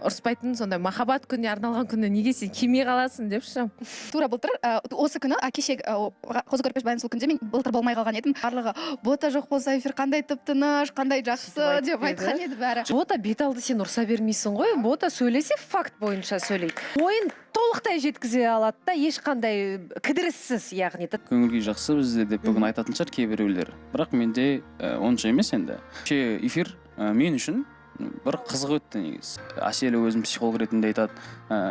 ұрыспайтын сондай махаббат күніне арналған күні неге сен кимей қаласың депші. Тура былтыр осы күні кеше қозы көрпеш баян сұлу күнде мен былтыр болмай қалған едім. Барлығы бота жоқ болса эфир қандай тып-тыныш, қандай жақсы деп айтқан еді бәрі. Бота бет алды сен ұрса бермейсің ғой. Бота сөйлесе факт бойынша сөйлейді. Ойын толықтай жеткізе алады да, ешқандай кідіріссіз, яғни. Көңіл күй жақсы бізде деп бүгін айтатын шығар кейбіреулер. Бірақ менде онша емес енді. Эфир мен үшін бір қызық өтті негізі. Әселі өзім психолог ретінде айтады.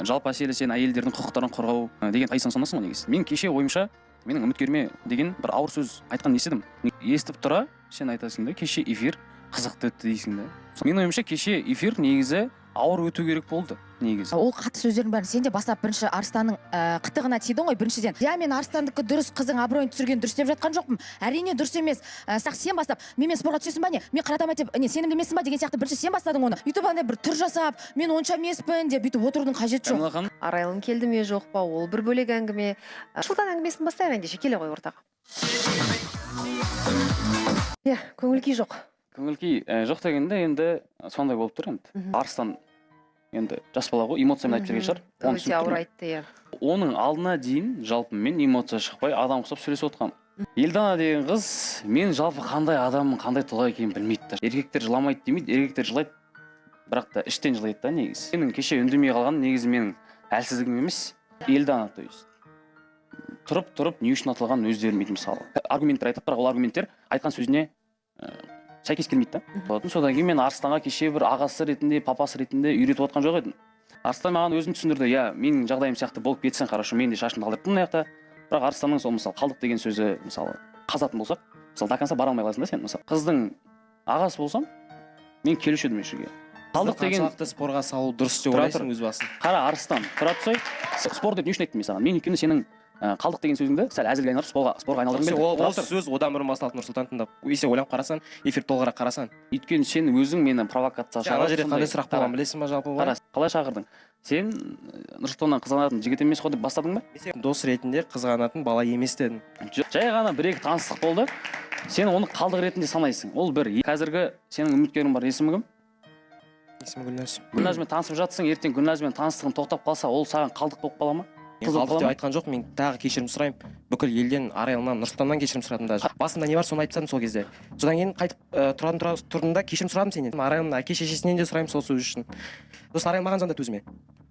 Жалпы Әселі сен әйелдердің құқықтарын қорғау деген айтсаң сонасың ғой негізі. Мен кеше ойымша менің үміткеріме деген бір ауыр сөз айтқан естідім. Естіп тұра сен айтасың да, кеше эфир қызықты өтті дейсің да. Мен ойымша кеше эфир негізі ауыр өту керек болды негізі. Ол қатты сөздердің бәрін сен де бастап бірінші Арыстанның қытығына тидің ғой біріншіден. Я мен Арыстандікі дұрыс, қызың абыройын түсірген дұрыс деп жатқан жоқпын. Әрине дұрыс емес. Сақ сен бастап, мен спортқа түсесің ба не? Мен қаратама деп, сенімді емессің ба деген сияқты бірінші сен бастадың оны. Ютуб андай бір түр жасап, мен онша емеспін деп бүйтіп отырудың қажеті жоқ. Арайлым келді ме жоқ па, ол бір бөлек әңгіме. Шылтан әңгімесін бастайық ендеше, келе ғой ортаға. Көңіл күй жоқ. Көңіл күй жоқ дегенде енді сондай болып тұр енді. Арыстан енді жас бала ғой, эмоциямен айтып жүрген шығар. Өте ауыр айтты, иә. Оның алдына дейін жалпы мен эмоция шықпай адам ұқсап сөйлесіп отқанмын. Елдана деген қыз мен жалпы қандай адаммын, қандай тұлға екенін білмейді. Еркектер жыламайды демейді, еркектер жылайды, бірақ та іштен жылайды да негізі. Менің кеше үндемей қалған негізі менің әлсіздігім емес, Елдана, то есть. Тұрып не үшін атылған өздері білмейді мысалы. Аргументтер айтып, бірақ ол аргументтер айтқан сөзіне сәйкес келмейді да. Содан кейін мен Арыстанға кеше бір ағасы ретінде, папасы ретінде үйретіп отқан жоқ едім. Арыстан маған өзін түсіндірді, менің жағдайым сияқты болып кетсең хорошо, мен де шашымды алдырыптым мына жақта. Бірақ Арыстанның сол мысалы қалдық деген сөзі мысалы қазатын болсақ, мысалы до конца бара алмай қаласың да сен мысалы. Қыздың ағасы болсам, мен келуші едім жерге. Қалдық деген спорға салу дұрыс деп ойлайсың өз басың. Қара Арыстан, тұра тұрсай, спорт деп не үшін айттым мен саған? Мен өйткені сенің қалдық деген сөзіңді сәл әзілге айналдырып спорға айналдырғым келді. Ол сөз одан бұрын басталды Нұрсұлтан тыңдап. Есе ойланып қарасаң, эфир толығырақ қарасаң. Өйткені сен өзің мені провокация Жаңа жерде қандай сұрақ болғанын білесің ба жалпы? Қалай шақырдың? Сен Нұрсұлтаннан қызғанатын жігіт емес қой деп бастадың ба? Дос ретінде қызғанатын бала емес дедің. Жай ғана бір-екі таныстық болды. Сен оны қалдық ретінде санайсың. Ол бір. Қазіргі сенің үміткерің бар, есімі кім? Есімі Гүлназ. Гүлназбен танысып жатсың, ертең Гүлназбен таныстығың тоқтап қалса, ол саған қалдық болып қала ма? Қалдық деп айтқан жоқ, мен тағы кешірім сұраймын. Бүкіл елден, Арайлымнан, Нұрсұлтаннан кешірім сұрадым даже. Басында не бар, соны айтып тастадым сол кезде. Содан кейін қайтып тұрдым да кешірім сұрадым сенен. Арайлымның әке шешесінен де сұраймын сол сөз үшін. Сосын Арайлым маған звондады өзіме.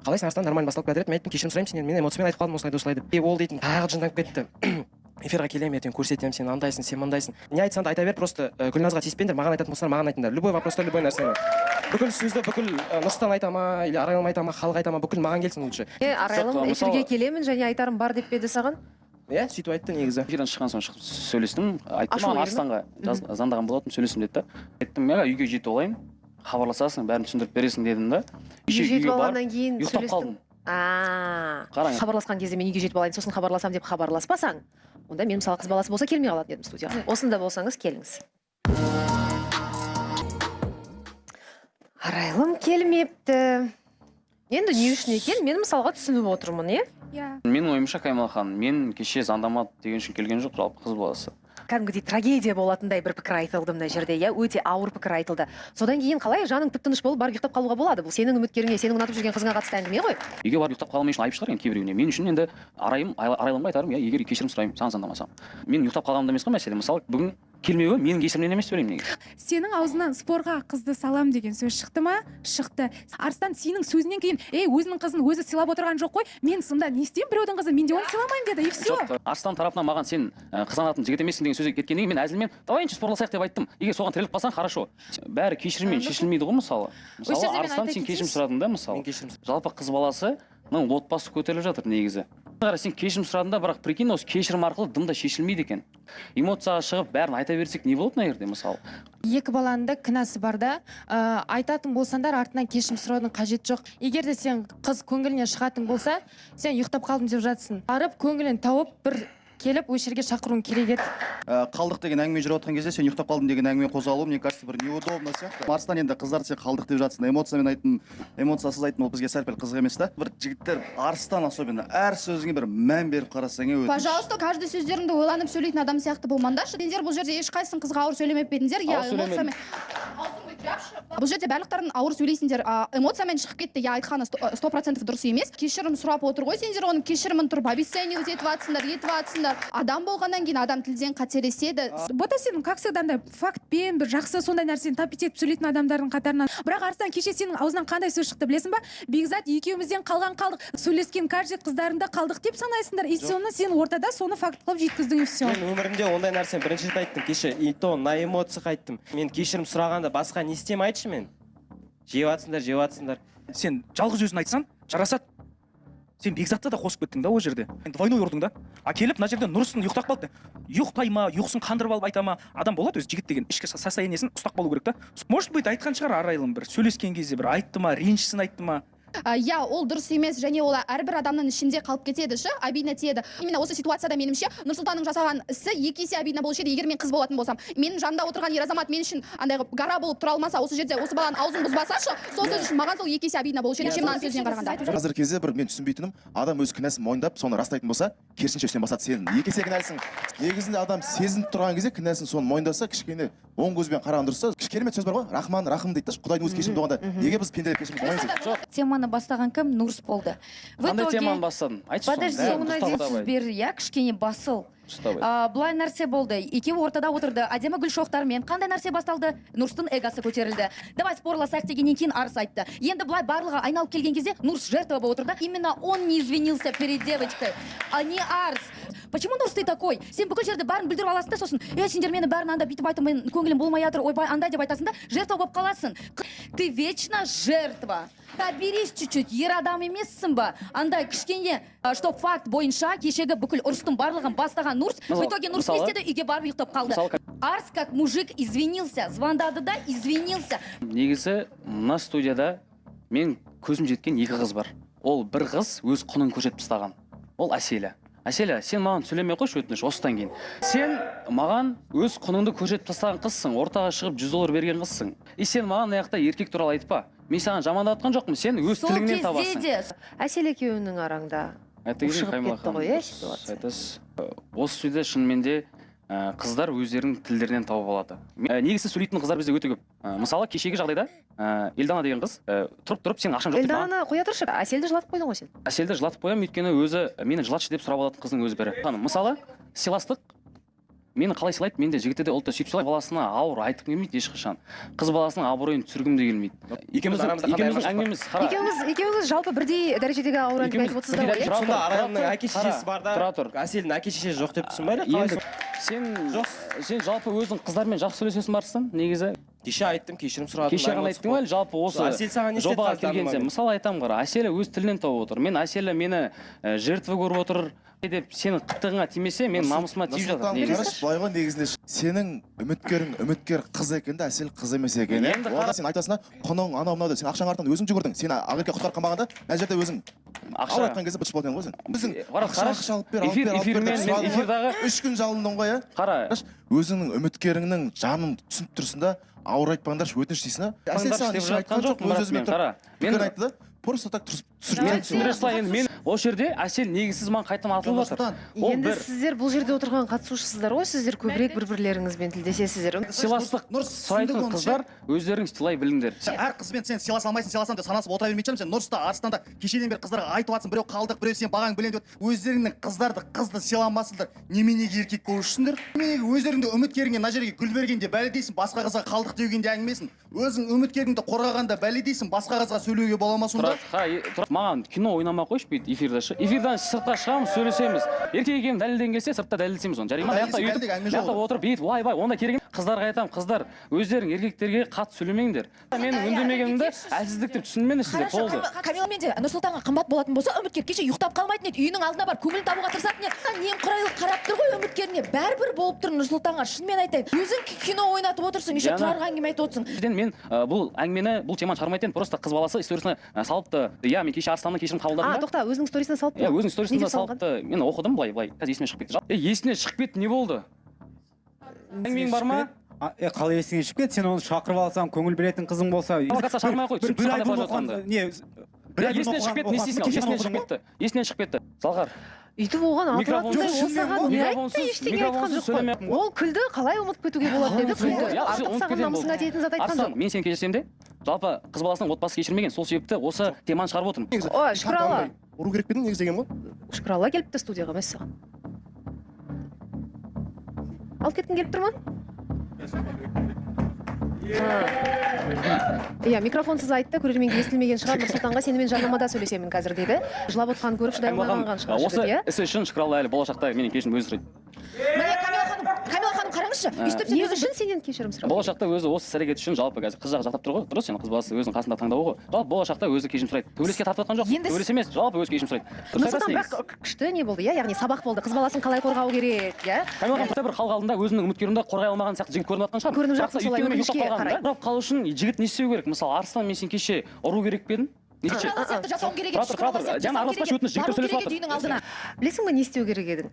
Қалайсың Арыстан, нормально басталып келе жатыр. Мен айттым кешірім сұраймын сенен. Мен эмоциямен айтып қалдым осылай деп. Ол дейтін тағы жынданып кетті. Эфирға келемін, ертең көрсетемін, сен андайсың, сен мындайсың. Не айтсаң да айта бер, просто Гүлназға тиіспеңдер, маған айтатын болсаңдар, маған айтыңдар. Любой вопросты, любой нәрсені. Бүкіл сөзді бүкіл Нұрсұлтан айта ма, или Арайлым айта ма, халық айта ма, бүкіл маған келсін лучше. Арайлым эфирге келемін және айтарым бар деп пе еді саған? Иә, сөйтіп айтты негізі. Эфирден шыққан соң шығып сөйлестім, айттым Арыстанға звондаған болатын, сөйлестім деді да. Айттым, үйге жетіп алайын, хабарласасың, бәрін түсіндіріп бересің дедім да. Үйге жетіп алғаннан кейін сөйлестім. Хабарласқан кезде мен үйге жетіп алайын, сосын хабарласам деп хабарласпасаң, онда мен мысалы қыз баласы болса келмей қалады дедім студияға. Осында болсаңыз келіңіз. Арайлым келмепті. Енді не үшін екен? Мен мысалға түсініп отырмын, Менің ойымша Каймал ханым, мен кеше звондама деген үшін келген жоқ, жалпы қыз баласы. Кәдімгідей трагедия болатындай бір пікір айтылды мына жерде, өте ауыр пікір айтылды. Содан кейін қалай жаның тып-тыныш болып барып ұйықтап қалуға болады? Бұл сенің үміткеріңе, сенің ұнатып жүрген қызыңа қатысты әңгіме ғой. Үйге барып ұйықтап қалмай үшін айып шығар енді кейбіреуіне. Мен үшін енді Арайлымға айтарым, егер кешірім сұраймын, саған звондамасам. Мен ұйықтап қалғанымда емес қой мәселе. Мысалы, бүгін келмеуі менің кесірімнен емес деп ойлаймын негізі. Сенің аузынан спорға қызды салам деген сөз шықты ма? Шықты. Арыстан сенің сөзінен кейін, өзінің қызын өзі сыйлап отырған жоқ қой. Мен сонда не істеймін біреудің қызын, мен де оны сыйламаймын деді. И все. Арыстан тарапынан маған сен қызғанатын жігіт емессің деген сөз кеткеннен кейін мен әзілмен давайыншы спорласайық деп айттым. Егер соған тіреліп қалсаң, хорошо. Бәрі кешіріммен шешілмейді ғой мысалы. Мысалы, Арыстан сен кешірім сұрадың да мысалы. Жалпы қыз баласы отбасы көтеріліп жатыр негізі. Сен кешірім сұрадың да, бірақ прикинь, осы кешірім арқылы дымда шешілмейді екен. Эмоцияға шығып, бәрін айта берсек не болады мына жерде мысалы? Екі баланың да кінәсі бар да, айтатын болсаңдар артынан кешірім сұраудың қажеті жоқ. Егер де сен қыз көңіліне шығатын болса, сен ұйықтап қалдым деп жатсың. Барып көңілін тауып бір келіп өз жерге шақыруың керек еді. Қалдық деген әңгіме жүріп отқан кезде сен ұйықтап қалдым деген әңгіме қозғалу, мне кажется, бір неудобно сияқты. Арыстан енді қыздар сен қалдық деп жатсың, эмоциямен айттың, эмоциясыз айттың, ол бізге сәл-пәл қызық емес та. Бір жігіттер Арыстан особенно әр сөзіңе бір мән беріп қарасаң өтініш. Пожалуйста, каждый сөздеріңді ойланып сөйлейтін адам сияқты болмаңдаршы. Сендер бұл жерде ешқайсың қызға ауыр сөйлемеп едіңдер, эмоциямен. Бұл жерде барлықтарын ауыр сөйлейсіңдер, эмоциямен шығып кетті. Я айтқаны 100% дұрыс емес. Кешірім сұрап отыр ғой, сендер оның кешірімін тұрып обесценивать етіп атсыңдар. Адам болғаннан кейін адам тілден қателеседі. бота сен как всегда андай фактпен бір жақсы сондай нәрсені тапит етіп сөйлейтін адамдардың қатарынан. Бірақ Арыстан, кеше сенің аузынан қандай сөз шықты білесің ба? Бекзат екеумізден қалдық, сөйлескен каждый қыздарында қалдық деп санайсыңдар. И соны сен ортада соны факт қылып жеткіздің и все. Мен өмірімде ондай нәрсені бірінші рет айттым кеше, и то на эмоциях айттым. Мен кешірім сұрағанда басқа не істеймін айтшы мен. Жеп атсыңдар. Сен жалғыз өзін айтсаң жарасады. Сен Бекзатты да қосып кеттің да ол жерде. Двойной ұрдың да. А келіп мына жерде Нұрсын ұйықтап қалды. Ұйықтай ма, ұйқысын қандырып алып айта ма? Адам болады өзі жігіт деген ішкі состояниесін ұстап қалу керек та. Может быть айтқан шығар арайлым бір сөйлескен кезде бір айтты ма, ренжісін айтты ма? Я ол дұрыс емес, және ол әрбір адамның ішінде қалып кетеді, обидно тиеді. Именно осы ситуацияда меніңше Нұрсұлтанның жасаған ісі екі есе обидно болушы еді, егер мен қыз болатын болсам. Менің жанымда отырған ер азамат мен үшін андай гара болып тұра алмаса, осы жерде осы баланың аузын бұзбасашы, сол сөз үшін маған сол екі есе обидно болушы еді, мынаның сөзінен қарағанда. Қазіргі кезде бір мен түсінбейтінім, адам өз кінәсін мойындап, соны растайтын болса, керісінше үстен басады. Сен екі есе кінәлісің. Негізінде адам сезініп тұрған кезде кінәсін соны мойындаса, кішкене оң көзбен қараған дұрыс. Керемет сөз бар ғой, рахман рахым дейді. Құдайдың өзі кешірім болғанда, неге біз пенделер кешірім болмаймыз? Теманы бастаған кім? Нұрс болды. Қандай теманы бастадың? Айтшы соны. Бер, я кішкене басыл. Былай нәрсе болды. Екеуі ортада отырды. Әдемі гүл шоқтармен. Қандай нәрсе басталды? Нұрстың эгосы көтерілді. Давай спорласақ дегеннен кейін Арыс айтты. Енді былай барлығы айналып келген кезде Нұрс жертва болып отырды. Именно он не извинился перед девочкой, а не Арыс. Почему Нұрс ты такой? Сен бүкіл жерде бәрін білдіріп аласың да, сосын, сендер мені бәрін анда бүйтіп айтып, мен көңілім болмай жатыр, ойбай андай деп айтасың да, жертва болып қаласың. Ты вечно жертва. Соберись чуть-чуть, ер адам емессің ба? Андай кішкене, что факт бойынша кешегі бүкіл ұрыстың барлығын бастаған Нұрс, в итоге Нұрс не істеді, үйге барып ұйықтап қалды. Арс как мужик извинился, звондады да извинился. Негізі мына студияда мен көзім жеткен екі қыз бар. Ол бір қыз өз құнын көрсетіп тастаған. Ол Әселя. Әселя, сен маған сөйлемей қойшы өтініш осыдан кейін. Сен маған өз құныңды көрсетіп тастаған қызсың, ортаға шығып $100 берген қызсың. И сен маған аяқта еркек туралы айтпа. Мен саған жамандап жатқан жоқпын, сен өз тіліңнен табасың. Әсел екеуінің араңда ушығып кетті ғой, ситуация. Осы студияда шынымен де қыздар өздерінің тілдерінен тауып алады. Негізі сөйлейтін қыздар бізде өте көп. Мысалы, кешегі жағдайда Елдана деген қыз тұрып сен ақшаң жоқ деп. Елдананы қоя тұршы, Әселді жылатып қойдың ғой сен. Әселді жылатып қоямын, өйткені өзі мені жылатшы деп сұрап алатын қыздың өзі бірі. Мысалы, сыйластық мені қалай сыйлайды? Мен де жігітті де ұлтты сүйіп сыйлайды. Баласына ауыр айтқым келмейді ешқашан. Қыз баласының абыройын түсіргім де келмейді. Екеуміздің әңгімеміз қара. Екеуіңіз жалпы бірдей дәрежедегі ауыр әңгіме айтып отырсыздар ғой. Сонда Арайлымның әке шешесі бар да, Әселдің әке шешесі жоқ деп тұрсың ба әлі? Сен жалпы өзің қыздармен жақсы сөйлесесің барсың, негізі. Кеше айттым, кешірім сұрадым. Кеше ғана айттың ба, жалпы осы жобаға келгенде. Мысалы айтамын қара, Әселя өз тілінен тауып отыр. Мен Әселя мені жертва көріп отыр деп сенің қытығыңа тимесе, мен намысыма тиіп жатыр. Былай ғой, негізінде сенің үміткер қыз екен де, Әсел қыз емес екен. Онда сен айтасың, құның анау-мынау деп, сен ақшаң артынан өзің жүгірдің. Сен Ақерке құтқарып қалмағанда, мына жерде өзің ақша айтқан кезде бытыш болдың ғой сен. Біздің ақша алып бер, эфирдағы 3 күн жалындың ғой, қара. Өзіңнің үміткеріңнің жанын түсініп тұрсың да, ауыр айтпаңдаршы, өтініш дейсің. Әсел саған еш айтқан жоқ, өз-өзімен тұрып пікір айтты да, просто так мен осы жерде Әсел негізсіз маған қайтадан атылып жатыр. Енді сіздер бұл жерде отырған қатысушысыздар ғой, сіздер көбірек бір-бірлеріңізбен тілдесесіздер. Сыйластық сұрайтын қыздар өздерің сыйлай біліңдер. Әр қызбен сен сыйласа алмайсың, сыйласам деп санасып отыра бермейтін сен. Нұрста, Арыстанда кешеден бері қыздарға айтып жатсың, біреу қалдық, біреу сен бағаң білем деп. Өздеріңнің қызды сыйламасыңдар. Неменеге еркек болушысыңдар? Неменеге өздеріңді үміткеріңе мына жерге гүл бергенде бәледейсің, басқа қызға қалдық дегенде әңгімесің. Өзің үміткеріңді қорғағанда бәледейсің, басқа қызға сөйлеуге бола ма сонда? Маған кино ойнамай қойшы бүйтіп эфирде. Эфирден сыртқа шығамыз, сөйлесеміз. Еркек екенім дәлелден келсе, сыртта дәлелдесеміз оны. Жарайды ма? Аяқта отырып бүйтіп уай онда керек. Қыздарға айтамын, қыздар, өздерің еркектерге қатты сөйлемеңдер. Менің үндемегенімді әлсіздік деп түсінмеңіздер, болды. Камила мен де Нұрсұлтанға қымбат болатын болса, үміткер кеше ұйықтап қалмайтын еді. Үйінің алдына бар, көңілін табуға тырысатын еді. Немқұрайлы қарап тұр ғой үміткеріне. Бәрібір болып тұр Нұрсұлтанға. Шынымен айтайын. Өзің кино ойнатып отырсың, еще тұрарға әңгіме айтып отырсың. Мен бұл әңгімені, бұл теманы шығармайтын, просто қыз баласы историясына салыпты. Я мен кеше Арыстаннан кешірім қабылдадым да. Тоқта, өзінің сторисіне салыпты. Иә, өзінің сторисіне салыпты. Мен оқыдым былай. Қазір есіме шығып кетті. Есіне шығып кетті, не болды? Әңгімең бар ма? Қалай есіңе шығып кетті? Сен оны шақырып алсаң, көңіл беретін қызың болса, шақырмай ақ қой. Есінен шығып кетті. Есінен шығып кетті. Залғар, Үйтіп оған атылатындай осыған не айтты, ештеңе айтқан жоқ қой. Ол күлді, қалай ұмытып кетуге болады деді, күлді. Артық саған намысыңа тиетін зат айтқан жоқ. Мен сені кешірсем де, жалпы қыз баласының отбасы кешірмеген, сол себепті осы теманы шығарып отырмын. Ой, шүкір Алла. Ұру керек пе едің негізі деген ғой. Шүкір Алла келіпті студияға, мәс саған. Алып кеткің келіп тұр ма? Иә, микрофонсыз айтты, көрерменге естілмеген шығар. Нұрсұлтанға сенімен жарнамада сөйлесемін қазір дейді. Жылап отқан көріп шыдай алмаған шығар. Осы ісі үшін шүкір Алла әлі болашақта менен кешірім өзі сұрайды. міне Камила ханым қараңызшы, өйстіп Не үшін сенен кешірім сұрап? Болашақта өзі осы іс-әрекет үшін жалпы қазір қыз жағы жақтап тұр ғой. Дұрыс, сен қыз баласы өзінің қасында таңдауы ғой. Жалпы болашақта өзі кешірім сұрайды. Төбелеске тартып жатқан жоқ. Төбелес емес, жалпы өзі кешірім сұрайды. Нұрсұлтан бірақ күшті не болды, иә, яғни сабақ болды. Қыз баласын қалай қорғау керек, иә? Камила бір халық алдында өзінің үміткерін қорғай алмаған сияқты жігіт көрініп жатқан шығар. Көрініп жатқан солай өкінішке қарай. Бірақ қалу үшін жігіт не істеу керек? Мысалы, Арыстан мен сен кеше ұру керек пе едің? сияқты жасауым керек еді. Жаңа араласпашы өтініш, жігіттер сөйлесіп жатыр. үйдің алдына. Білесің бе не істеу керек едің?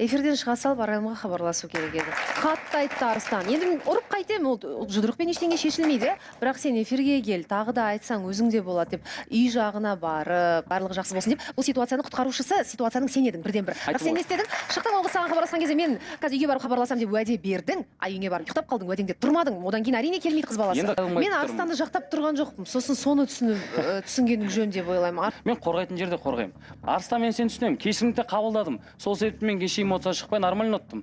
Эфирден шыға салып Арайлымға хабарласу керек еді. Қатты айтты Арыстан. Енді мен ұрып қайтем, ол жұдырықпен ештеңе шешілмейді. Бірақ сен эфирге кел, тағы да айтсаң өзіңде болады деп, үй жағына барып, барлығы жақсы болсын деп, бұл ситуацияның құтқарушысы ситуацияның сен едің бірден бір. Бірақ сен не істедің? Шықтың ол қыз саған хабарласқан кезде мен қазір үйге барып хабарласам деп уәде бердің, а үйіңе барып ұйықтап қалдың, уәдеңде тұрмадың. Одан кейін әрине келмейді қыз баласы. Мен Арыстанды жақтап тұрған жоқпын. Сосын соны түсінгенің жөн деп ойлаймын. Мен қорғайтын жерде қорғаймын. Арыстан мен сен түсінемін. Кешірімді қабылдадым. Сол себепті мен кеше эмоция шықпай нормально өттім.